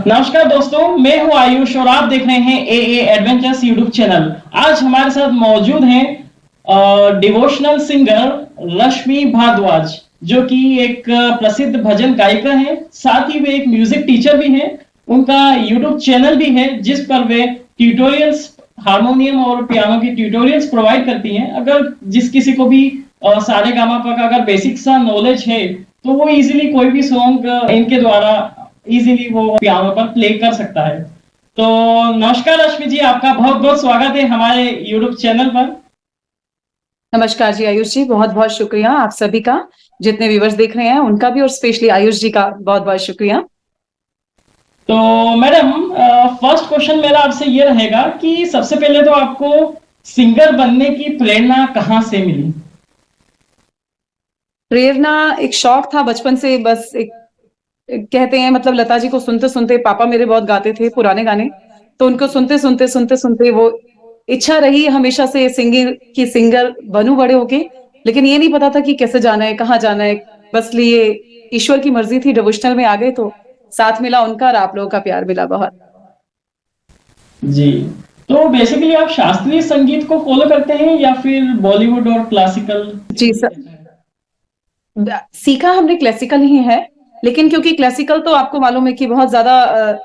नमस्कार दोस्तों, मैं हूं आयुष और आप देख रहे हैं ए एडवेंचर्स यूट्यूब चैनल। आज हमारे साथ मौजूद हैं डिवोशनल सिंगर रश्मि भारद्वाज, जो कि एक प्रसिद्ध भजन गायिका हैं। साथ ही वे एक म्यूजिक टीचर भी हैं। उनका यूट्यूब चैनल भी है जिस पर वे ट्यूटोरियल्स, हारमोनियम और पियानो की ट्यूटोरियल्स प्रोवाइड करती हैं। अगर जिस किसी को भी सारे गामा का अगर बेसिक सा नॉलेज है तो वो इजीली कोई भी सॉन्ग इनके द्वारा इजीली वो पियानो पर प्ले कर सकता है। तो नमस्कार रश्मि जी, आपका बहुत बहुत स्वागत है हमारे यूट्यूब चैनल पर। नमस्कार जी आयुष जी, बहुत बहुत शुक्रिया आप सभी का, जितने व्यूवर्स देख रहे हैं उनका भी, और स्पेशली आयुष जी का बहुत बहुत शुक्रिया। तो मैडम, फर्स्ट क्वेश्चन मेरा आपसे ये रहेगा कि सबसे पहले तो आपको सिंगर बनने की प्रेरणा कहाँ से मिली? प्रेरणा एक शौक था बचपन से, बस कहते हैं मतलब लता जी को सुनते सुनते, पापा मेरे बहुत गाते थे पुराने गाने, तो उनको सुनते सुनते सुनते सुनते वो इच्छा रही हमेशा से सिंगर बनूं बड़े होके। लेकिन ये नहीं पता था कि कैसे जाना है, कहाँ जाना है। बस लिए ईश्वर की मर्जी थी, डिवोशनल में आ गए तो साथ मिला उनका और आप लोगों का प्यार मिला बहुत। जी, तो बेसिकली आप शास्त्रीय संगीत को फॉलो करते हैं या फिर बॉलीवुड और क्लासिकल? जी सर, सीखा हमने क्लासिकल ही है, लेकिन क्योंकि क्लासिकल तो आपको मालूम है कि बहुत ज्यादा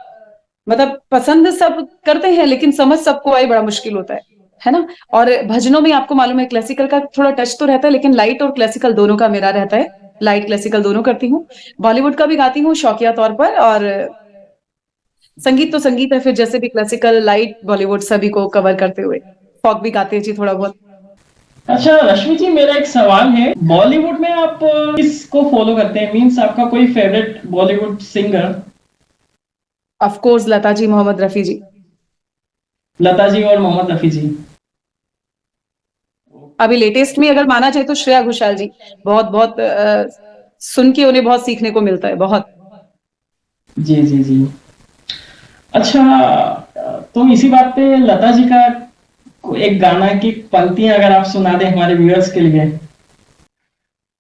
मतलब पसंद सब करते हैं लेकिन समझ सबको आए बड़ा मुश्किल होता है ना। और भजनों में आपको मालूम है क्लासिकल का थोड़ा टच तो रहता है, लेकिन लाइट और क्लासिकल दोनों का मेरा रहता है। लाइट क्लासिकल दोनों करती हूँ, बॉलीवुड का भी गाती हूँ शौकिया तौर पर, और संगीत तो संगीत है, फिर जैसे भी क्लासिकल लाइट बॉलीवुड सभी को कवर करते हुए फॉक भी गाते हैं जी थोड़ा बहुत। अच्छा रश्मि जी, मेरा एक सवाल है, बॉलीवुड में आप किसको फॉलो करते हैं? मींस आपका कोई favourite Bollywood singer? Of course Lata ji, Mohammed Rafi ji. Lata ji और मोहम्मद रफी जी। अभी लेटेस्ट में अगर माना जाए तो श्रेया घोषाल जी, बहुत बहुत सुन के उन्हें बहुत सीखने को मिलता है बहुत। जी जी जी। अच्छा, तो इसी बात पे लता जी का एक गाना की पंक्तियां अगर आप सुना दें हमारे व्यूअर्स के लिए।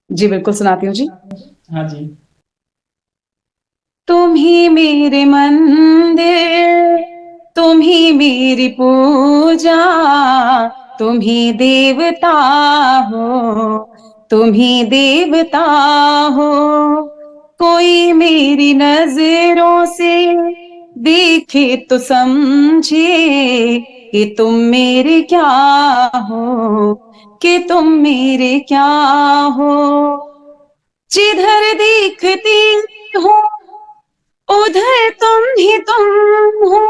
जी बिल्कुल सुनाती हूँ जी। हाँ जी। तुम ही मेरे मंदिर, तुम ही मेरी पूजा, तुम ही देवता हो, तुम ही देवता हो। कोई मेरी नजरों से देखे तो समझे कि तुम मेरे क्या हो, कि तुम मेरे क्या हो। जिधर देखती हूँ उधर तुम हो,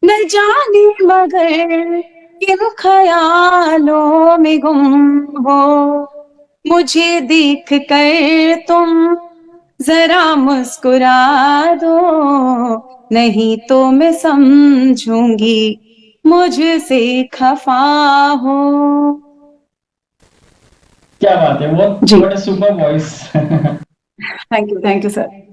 न जाने मगर किन ख्यालों में गुम हो। मुझे देख कर तुम जरा मुस्कुरा दो, नहीं तो मैं समझूंगी मुझसे खफा हो। क्या बात है, वो जी what a super voice. Thank you sir.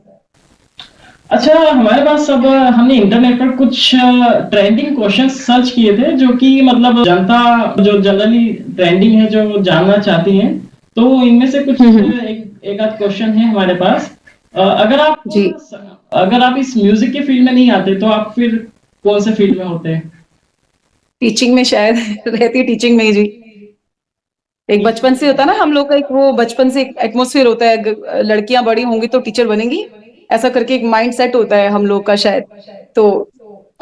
अच्छा, हमारे पास अब हमने इंटरनेट पर कुछ ट्रेंडिंग क्वेश्चन सर्च किए थे, जो कि मतलब जनता जो जनरली ट्रेंडिंग है जो जानना चाहती है। तो इनमें से कुछ एक आध क्वेश्चन है हमारे पास। अगर आप जी अगर आप इस म्यूजिक के फील्ड में नहीं आते तो आप फिर कौन से फील्ड में होते? टीचिंग में शायद रहती, टीचिंग में ही जी। एक बचपन से होता है ना हम लोग का, एक वो बचपन से एक एटमोसफियर होता है, लड़कियां बड़ी होंगी तो टीचर बनेंगी, ऐसा करके एक माइंड सेट होता है हम लोग का शायद। तो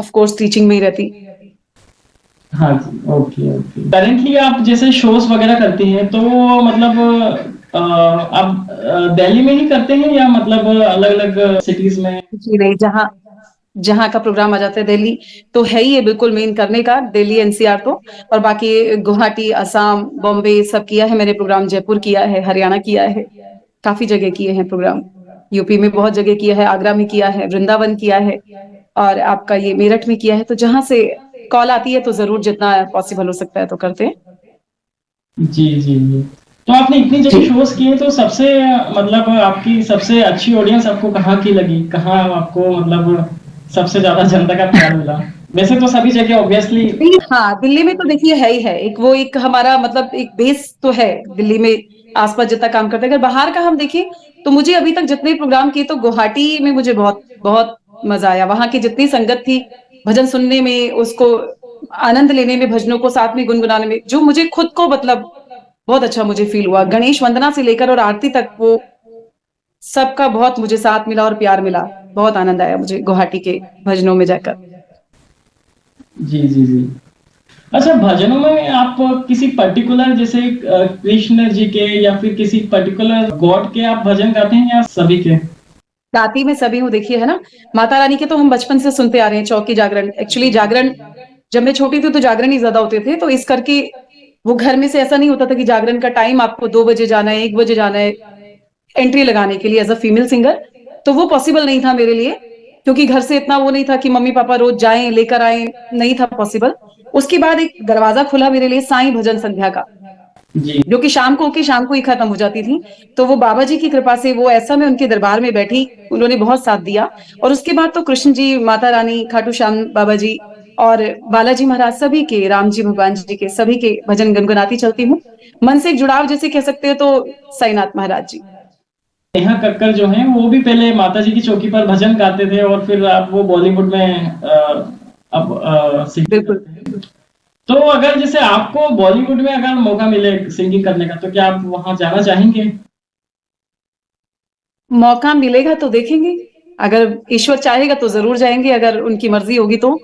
ऑफ कोर्स टीचिंग में ही रहती। हाँ जी, ओके ओके। करेंटली आप जैसे शोज वगैरह करती हैं तो मतलब आप दिल्ली में ही करते हैं या मतलब अलग अलग सिटीज में? जी नहीं, जहाँ जहाँ का प्रोग्राम आ जाता है दिल्ली तो है ही है बिल्कुल मेन करने का, दिल्ली एनसीआर तो। और बाकी गुवाहाटी, असम, बॉम्बे सब किया है मैंने प्रोग्राम, जयपुर किया है, हरियाणा किया है, काफी जगह किए हैं प्रोग्राम। यूपी में बहुत जगह किया है, आगरा में किया है, वृंदावन किया है, और आपका ये मेरठ में किया है। तो जहां से कॉल आती है तो जरूर जितना पॉसिबल हो सकता है तो करते हैं। जी जी जी। तो आपने इतनी जी जगह शोज किए तो सबसे मतलब आपकी सबसे अच्छी ऑडियंस आपको कहाँ की लगी? कहाँ आपको मतलब सबसे ज्यादा जनता का प्यार मिला? वैसे तो सभी जगह ऑब्वियसली। दिल्ली, हाँ दिल्ली में तो देखिए है ही है, एक वो एक हमारा मतलब एक बेस तो है दिल्ली में, आसपास जितना काम करते हैं। अगर बाहर का हम देखें तो मुझे अभी तक जितने प्रोग्राम किए तो गुवाहाटी में मुझे बहुत बहुत मजा आया। वहां की जितनी संगत थी, भजन सुनने में, उसको आनंद लेने में, भजनों को साथ में गुनगुनाने में, जो मुझे खुद को मतलब बहुत अच्छा मुझे फील हुआ। गणेश वंदना से लेकर और आरती तक वो सबका बहुत मुझे साथ मिला और प्यार मिला। बहुत आनंद आया मुझे गुवाहाटी के भजनों में जाकर। जी जी जी। अच्छा, भजनों में आप किसी पर्टिकुलर जैसे कृष्ण जी के या फिर किसी पर्टिकुलर गॉड के आप भजन गाते हैं या सभी के? गाती में सभी हूँ, देखिए, है ना। माता रानी के तो हम बचपन से सुनते आ रहे हैं, चौकी जागरण। एक्चुअली जागरण जब मैं छोटी थी तो जागरण ही ज्यादा होते थे, तो इस करके वो घर में से ऐसा नहीं होता था कि जागरण का टाइम आपको 2 बजे जाना है, 1 बजे जाना है एंट्री लगाने के लिए एज अ फीमेल सिंगर। तो वो पॉसिबल नहीं था मेरे लिए, क्योंकि घर से इतना वो नहीं था कि मम्मी पापा रोज जाएं लेकर आए, नहीं था पॉसिबल। उसके बाद एक दरवाजा खुला मेरे लिए साईं भजन संध्या का, जी जो कि शाम को ही खत्म हो जाती थी। तो वो बाबा जी की कृपा से, वो ऐसा मैं उनके दरबार में बैठी, उन्होंने बहुत साथ दिया। और उसके बाद तो कृष्ण जी, माता रानी, खाटू श्याम बाबा जी और बालाजी महाराज, सभी के, राम जी भगवान जी के, सभी के भजन गुनगुनाती चलती हूँ। मन से एक जुड़ाव जैसे कह सकते हो तो साईनाथ महाराज जी। नेहा कक्कर जो हैं वो भी पहले माता जी की चौकी पर भजन गाते थे और फिर आप वो बॉलीवुड में अब सिंगिंग बिल्कुल। करते हैं। तो अगर जैसे आपको बॉलीवुड में अगर मौका मिले सिंगिंग करने का तो क्या आप वहां जाना चाहेंगे? मौका मिलेगा तो देखेंगे, अगर ईश्वर चाहेगा तो जरूर जाएंगे, अगर उनकी मर्जी होगी तो।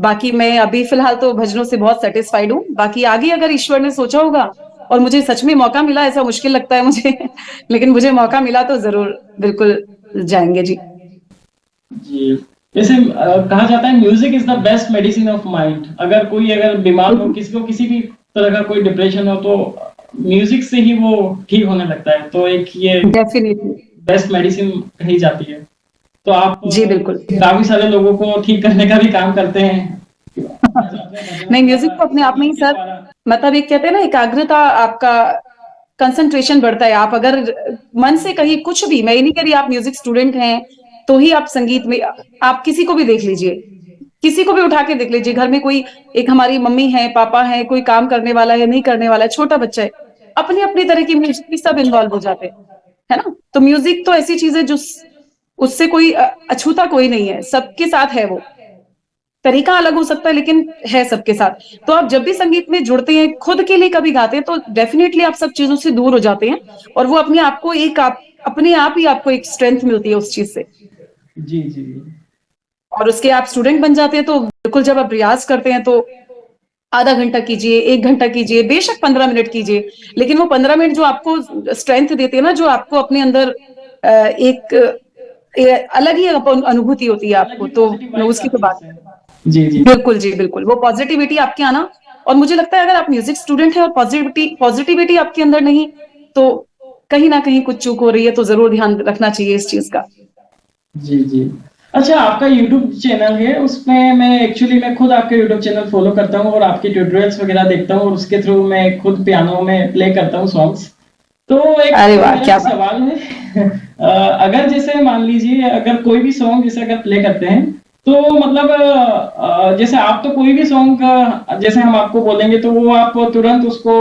बाकी मैं अभी फिलहाल तो भजनों से बहुत सेटिस्फाइड हूँ। बाकी आगे अगर ईश्वर ने सोचा होगा और मुझे सच में मौका मिला, ऐसा मुश्किल लगता है मुझे लेकिन मुझे मौका मिला तो जरूर बिल्कुल जाएंगे जी। जी। जैसे कहा जाता है music is the best medicine of mind. अगर कोई अगर बीमार हो, किसी को किसी भी तरह का कोई डिप्रेशन हो, तो म्यूजिक से ही वो ठीक होने लगता है। तो एक ये डेफिनेटली। बेस्ट मेडिसिन कही जाती है। तो आप जी बिल्कुल काफी सारे लोगों को ठीक करने का भी काम करते हैं भजनों नहीं, म्यूजिक द्वारा, तो अपने आप में ही संगीत के सर, द्वारा। मतलब एक कहते हैं ना, एकाग्रता आपका, कंसंट्रेशन बढ़ता है। आप अगर मन से कहीं कुछ भी, मैं ये नहीं कह रही आप म्यूजिक स्टूडेंट हैं तो ही आप संगीत में, आप किसी को भी देख लीजिए, किसी को भी उठा के देख लीजिए, घर में कोई, एक हमारी मम्मी है, पापा है, कोई काम करने वाला है, नहीं करने वाला है, छोटा बच्चा है, अपनी अपनी तरह की म्यूजिक में सब इन्वॉल्व हो जाते हैं, है ना। तो म्यूजिक तो ऐसी चीज है जो उससे कोई अछूता कोई नहीं है, सबके साथ है वो। तरीका अलग हो सकता है लेकिन है सबके साथ। तो आप जब भी संगीत में जुड़ते हैं, खुद के लिए कभी गाते हैं, तो डेफिनेटली आप सब चीजों से दूर हो जाते हैं और वो अपने आप को एक, आप अपने आप ही आपको एक स्ट्रेंथ मिलती है उस चीज से। जी जी। और उसके आप स्टूडेंट बन जाते हैं तो बिल्कुल, जब आप रियाज करते हैं तो आधा घंटा कीजिए, 1 घंटा कीजिए, बेशक 15 मिनट कीजिए, लेकिन वो 15 मिनट जो आपको स्ट्रेंथ देते हैं ना, जो आपको अपने अंदर एक अलग ही अनुभूति होती है अलग आपको, ही तो पॉजिटिव वाइब्स उसकी तो आती है बात, इससे। जी जी। बिल्कुल जी बिल्कुल, वो पॉजिटिविटी आपके आना। और मुझे लगता है अगर आप म्यूजिक स्टूडेंट हैं और पॉजिटिविटी आपके अंदर नहीं, तो कहीं ना कहीं कुछ चूक हो रही है, तो जरूर ध्यान रखना चाहिए इस चीज का। जी जी। अच्छा, आपका YouTube चैनल है, उसमें मैं खुद आपके YouTube चैनल फॉलो करता हूँ और आपके ट्यूटोरियल्स वगैरह देखता हूँ और उसके थ्रू मैं खुद पियानो में प्ले करता हूँ सॉन्ग्स। तो एक अरे वाह, मेरा क्या एक बात। सवाल है अगर जैसे मान लीजिए अगर कोई भी सॉन्ग जैसे अगर प्ले करते हैं तो मतलब जैसे आप तो कोई भी सॉन्ग जैसे हम आपको बोलेंगे तो वो आप तुरंत उसको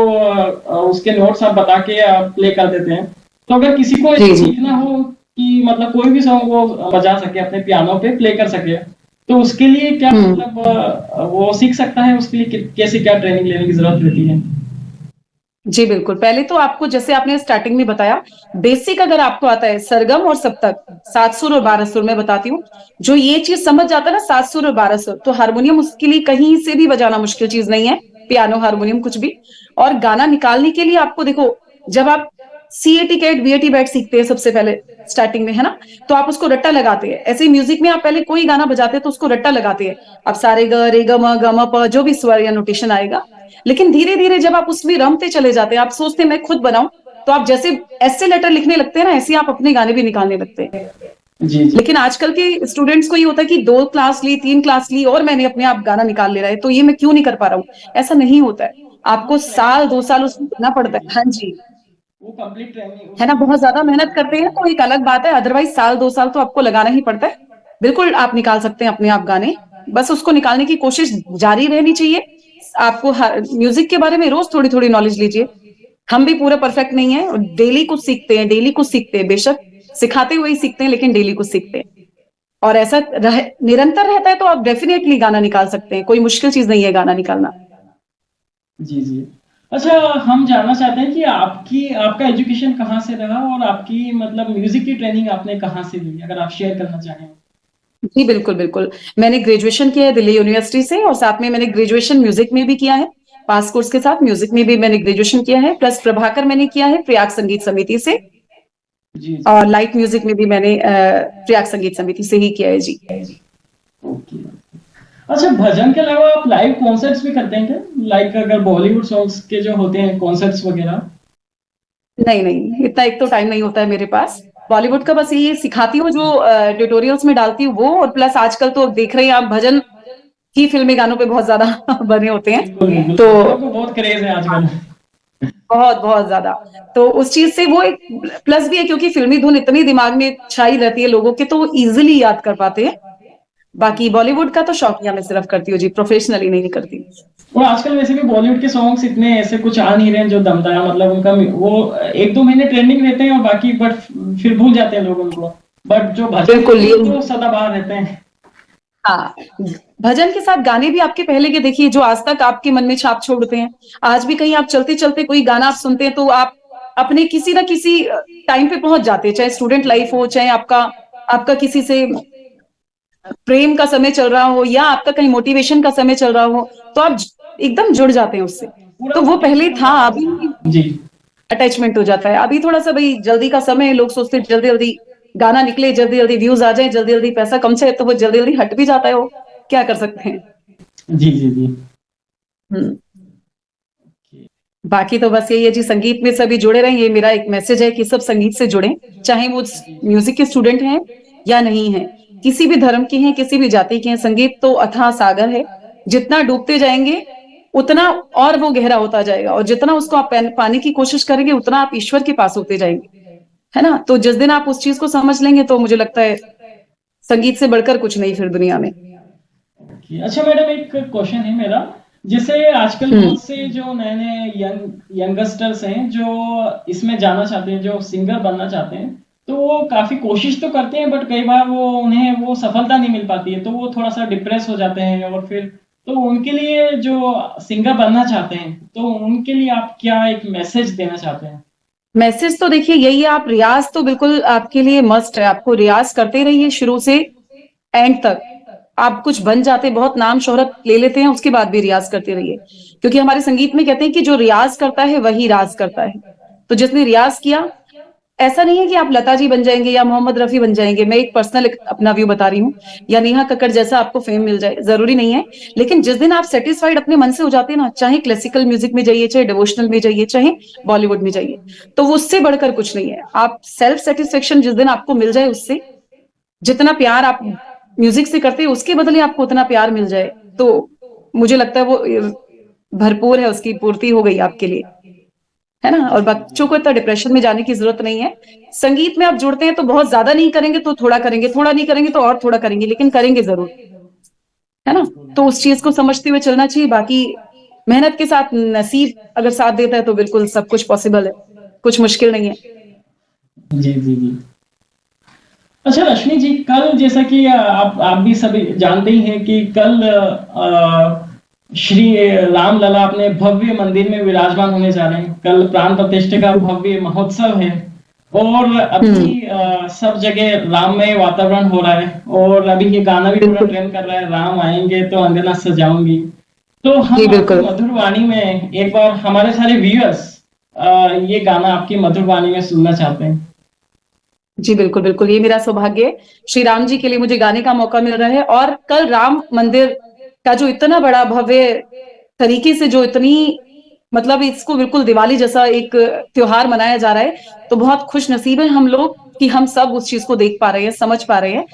उसके नोट्स आप बता के प्ले कर देते हैं। तो अगर किसी को जी जी। सीखना हो कि मतलब कोई भी सॉन्ग वो बजा सके, अपने पियानो पे प्ले कर सके, तो उसके लिए क्या मतलब वो सीख सकता है? उसके लिए कैसे क्या ट्रेनिंग लेने की जरूरत रहती है? जी बिल्कुल, पहले तो आपको, जैसे आपने स्टार्टिंग में बताया, बेसिक अगर आपको आता है सरगम और सप्तक, 7 सुर और 12 सुर, मैं बताती हूँ, जो ये चीज समझ जाता है ना, 7 सुर और 12 सुर, तो हारमोनियम उसके लिए कहीं से भी बजाना मुश्किल चीज नहीं है, पियानो, हारमोनियम, कुछ भी। और गाना निकालने के लिए आपको देखो, जब आप सीएटी कैट वीएटी बैट सीखते हैं सबसे पहले स्टार्टिंग में, है ना, तो आप उसको रट्टा लगाते हैं। ऐसे ही म्यूजिक में आप पहले कोई गाना बजाते हैं तो उसको रट्टा लगाते हैं। आप सारे ग रे ग म प, जो भी स्वर या नोटेशन आएगा, लेकिन धीरे धीरे जब आप उसमें रमते चले जाते हैं, आप सोचते हैं मैं खुद बनाऊं, तो आप जैसे ऐसे लेटर लिखने लगते हैं ना, ऐसे आप अपने गाने भी निकालने लगते हैं। जी जी। लेकिन आजकल के स्टूडेंट्स को ये होता है कि 2 क्लास ली, 3 क्लास ली और मैंने अपने आप गाना निकाल ले रहा है, तो ये मैं क्यों नहीं कर पा रहा हूँ। ऐसा नहीं होता है, हाँ, आपको साल 2 साल उसमें देना पड़ता है। हाँ जी, वो कंप्लीट ट्रेनिंग है ना, उसकी बहुत ज्यादा कंप्लीट मेहनत करनी करते पड़ती हैं है। तो एक अलग बात है, अदरवाइज साल 2 साल तो आपको लगाना ही पड़ता है। बिल्कुल आप निकाल सकते हैं अपने आप गाने, बस उसको निकालने की कोशिश जारी रहनी चाहिए। आपको म्यूजिक के बारे में रोज थोड़ी थोड़ी नॉलेज लीजिए। हम भी पूरे परफेक्ट नहीं है, डेली कुछ सीखते हैं, डेली कुछ सीखते हैं, बेशक सिखाते हुए ही सीखते हैं, लेकिन डेली कुछ सीखते हैं। और ऐसा निरंतर रहता है तो आप डेफिनेटली गाना निकाल सकते हैं, कोई मुश्किल चीज नहीं है गाना निकालना। जी जी। अच्छा, हम जानना चाहते हैं कि आपका एजुकेशन कहाँ से रहा और आपकी मतलब म्यूजिक की ट्रेनिंग आपने कहाँ से ली, अगर आप शेयर करना चाहें। जी बिल्कुल बिल्कुल। मैंने ग्रेजुएशन किया है दिल्ली यूनिवर्सिटी से, और साथ में मैंने ग्रेजुएशन म्यूजिक में भी किया है। पास कोर्स के साथ म्यूजिक में भी मैंने ग्रेजुएशन किया है, प्लस प्रभाकर मैंने किया है प्रयाग संगीत समिति से। जी जी। और लाइट म्यूजिक में भी मैंने प्रयाग संगीत समिति से ही किया है जी। ओके। अच्छा, भजन के अलावा आप लाइव कॉन्सर्ट्स भी करते हैं क्या? लाइक अगर बॉलीवुड सॉन्ग्स के जो होते हैं कॉन्सर्ट्स वगैरह। नहीं नहीं, इतना एक तो टाइम नहीं होता है मेरे पास। बॉलीवुड का बस ये सिखाती हूँ जो ट्यूटोरियल्स में डालती हूँ वो, और प्लस आजकल तो देख रहे हैं आप भजन ही फिल्मी गानों पे बहुत ज्यादा बने होते हैं। बिल्कुल बिल्कुल, तो भजनों को बहुत क्रेज है आजकल। बहुत बहुत ज्यादा। तो उस चीज से वो एक प्लस भी है, क्योंकि फिल्मी धुन इतनी दिमाग में छाई रहती है लोगों के, तो वो इजिली याद कर पाते हैं। बाकी बॉलीवुड का तो शौकिया मैं सिर्फ करती हूँ जी, प्रोफेशनली नहीं करती। और आजकल वैसे भी बॉलीवुड के सॉन्ग्स इतने ऐसे कुछ आ नहीं रहे हैं जो दमदार, मतलब उनका वो 1-2 महीने ट्रेंडिंग रहते हैं और बाकी बट फिर भूल जाते हैं लोग उनको। बट जो भजन बिल्कुल रहते ये, हैं तो सदाबहार रहते हैं। हाँ, भजन के साथ गाने भी आपके पहले के देखिए जो आज तक आपके मन में छाप छोड़ते हैं। आज भी कहीं आप चलते चलते कोई गाना आप सुनते हैं तो आप अपने किसी ना किसी टाइम पे पहुंच जाते हैं, चाहे स्टूडेंट लाइफ हो, चाहे आपका आपका किसी से प्रेम का समय चल रहा हो, या आपका कहीं मोटिवेशन का समय चल रहा हो, तो आप एकदम जुड़ जाते हैं उससे। पूरा तो वो अटैच पहले हो था, जाता है अभी उससे। जी। अटैचमेंट हो जाता है। अभी थोड़ा सा भाई जल्दी का समय है, लोग सोचते हैं जल्दी जल्दी गाना निकले, जल्दी जल्दी व्यूज आ जाए, जल्दी जल्दी पैसा कम से, तो वो जल्दी जल्दी हट भी जाता है, वो क्या कर सकते हैं। जी जी जी। हम्म। बाकी तो बस यही है जी, संगीत में सभी जुड़े रहें, ये मेरा एक मैसेज है कि सब संगीत से जुड़ें, चाहे वो म्यूजिक के स्टूडेंट हैं या नहीं है, किसी भी धर्म के हैं, किसी भी जाति के हैं। संगीत तो अथाह सागर है, जितना डूबते जाएंगे उतना और वो गहरा होता जाएगा, और जितना उसको आप पाने की कोशिश करेंगे उतना आप ईश्वर के पास होते जाएंगे, है ना। तो जिस दिन आप उस चीज को समझ लेंगे तो मुझे लगता है संगीत से बढ़कर कुछ नहीं फिर दुनिया में। अच्छा मैडम, एक क्वेश्चन है मेरा। जैसे आजकल हम्म। बहुत से जो नए नए यंगस्टर्स हैं जो इसमें जाना चाहते हैं, जो सिंगर बनना चाहते हैं, तो वो काफी कोशिश तो करते हैं बट कई बार उन्हें वो सफलता नहीं मिल पाती है, तो वो थोड़ा सा डिप्रेस हो जाते हैं। और फिर तो उनके लिए जो सिंगर बनना चाहते हैं, तो उनके लिए आप क्या एक मैसेज देना चाहते हैं? मैसेज तो देखिए यही है, आप रियाज तो बिल्कुल आपके लिए मस्ट है, आपको रियाज करते रहिए शुरू से एंड तक। आप कुछ बन जाते, बहुत नाम शोहरत ले लेते हैं, उसके बाद भी रियाज करते रहिए, क्योंकि हमारे संगीत में कहते हैं कि जो रियाज करता है वही राज करता है। तो जिसने रियाज किया, ऐसा नहीं है कि आप लता जी बन जाएंगे या मोहम्मद रफी बन जाएंगे, मैं एक पर्सनल अपना व्यू बता रही हूँ, या नेहा कक्कड़ जैसा आपको फेम मिल जाए, जरूरी नहीं है। लेकिन जिस दिन आप सेटिस्फाइड अपने मन से हो जाते हैं ना, चाहे क्लासिकल म्यूजिक में जाइए, चाहे डिवोशनल में जाइए, चाहे बॉलीवुड में जाइए, तो वो उससे बढ़कर कुछ नहीं है। आप सेल्फ सेटिस्फेक्शन जिस दिन आपको मिल जाए उससे, जितना प्यार आप म्यूजिक से करते हैं उसके बदले आपको उतना प्यार मिल जाए, तो मुझे लगता है वो भरपूर है, उसकी पूर्ति हो गई आपके लिए, है ना। और बच्चों को इतना डिप्रेशन में जाने की जरूरत नहीं है। संगीत में आप जुड़ते हैं तो बहुत ज्यादा नहीं करेंगे तो थोड़ा करेंगे, थोड़ा नहीं करेंगे तो और थोड़ा करेंगे, लेकिन करेंगे जरूर, है ना। तो उस चीज को समझते हुए चलना चाहिए। बाकी मेहनत के साथ नसीब अगर साथ देता है तो बिल्कुल सब कुछ पॉसिबल है, कुछ मुश्किल नहीं है। जी जी जी। अच्छा रश्मि जी, कल जैसा कि आप भी सभी जानते ही हैं कि कल श्री राम लला अपने भव्य मंदिर में विराजमान होने जा रहे हैं। कल प्राण प्रतिष्ठा का भव्य महोत्सव है और अभी सब जगह राममय वातावरण हो रहा है, और अभी ये गाना भी पूरा ट्रेंड कर रहा है, राम आएंगे तो अंगना सजाऊंगी। तो जी हम आपकी बिल्कुल। मधुर वाणी में एक बार हमारे सारे व्यूअर्स ये गाना आपकी मधुर वाणी में सुनना चाहते हैं। जी बिल्कुल बिल्कुल, ये मेरा सौभाग्य है, श्री राम जी के लिए मुझे गाने का मौका मिल रहा है। और कल राम मंदिर का जो इतना बड़ा भव्य तरीके से, जो इतनी मतलब इसको बिल्कुल दिवाली जैसा एक त्योहार मनाया जा रहा है, तो बहुत खुश नसीब है हम लोग कि हम सब उस चीज को देख पा रहे हैं, समझ पा रहे हैं।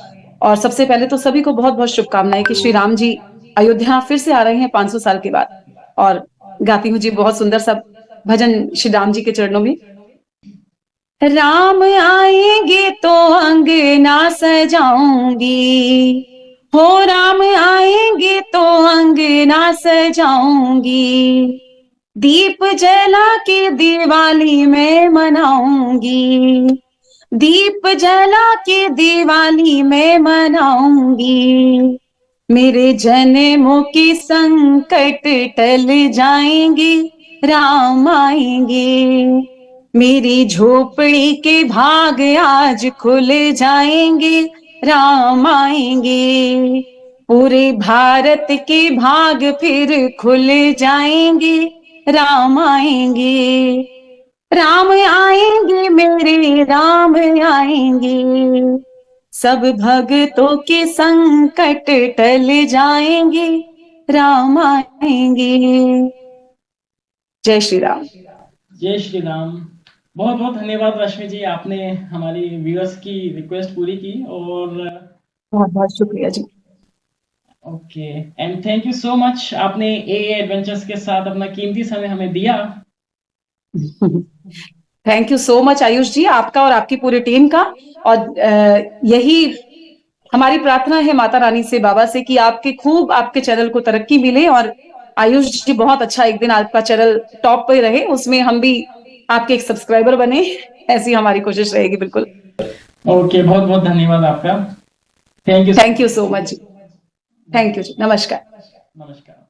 और सबसे पहले तो सभी को बहुत बहुत शुभकामनाएं कि श्री राम जी अयोध्या फिर से आ रहे हैं 500 साल के बाद। और गाती हूँ जी बहुत सुंदर सा भजन श्री राम जी के चरणों में। राम आएंगे तो अंगना सजाऊंगी, हो राम आएंगे तो अंगना सजाऊंगी, दीप जला के दिवाली में मनाऊंगी, दीप जला के दिवाली मैं मनाऊंगी, मेरे जन्मों के संकट टल जाएंगे, राम आएंगे। मेरी झोपड़ी के भाग आज खुल जाएंगे, राम आएंगे। पूरे भारत के भाग फिर खुल जाएंगे, राम आएंगे। राम आएंगे, मेरे राम आएंगे, सब भक्तों के संकट टल जाएंगे, राम आएंगे। जय श्री राम। जय श्री राम। बहुत बहुत धन्यवाद रश्मि जी, आपने हमारी व्यूअर्स की रिक्वेस्ट पूरी की। और बहुत बहुत शुक्रिया जी। Okay, and thank you so much, आपने ए एडवेंचर्स के साथ अपना कीमती समय हमें दिया। Thank you so much Ayush ji, आपका और आपकी पूरी टीम का। और यही हमारी प्रार्थना है माता रानी से, बाबा से, कि आपके चैनल को तरक्की मिले और आयुष जी बहुत अच्छा एक दिन आपका चैनल टॉप पे रहे, उसमें हम भी आपके एक सब्सक्राइबर बने, ऐसी हमारी कोशिश रहेगी। बिल्कुल। ओके, बहुत बहुत धन्यवाद आपका। थैंक यू सो मच जी। थैंक यू जी। नमस्कार। नमस्कार।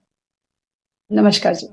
नमस्कार जी।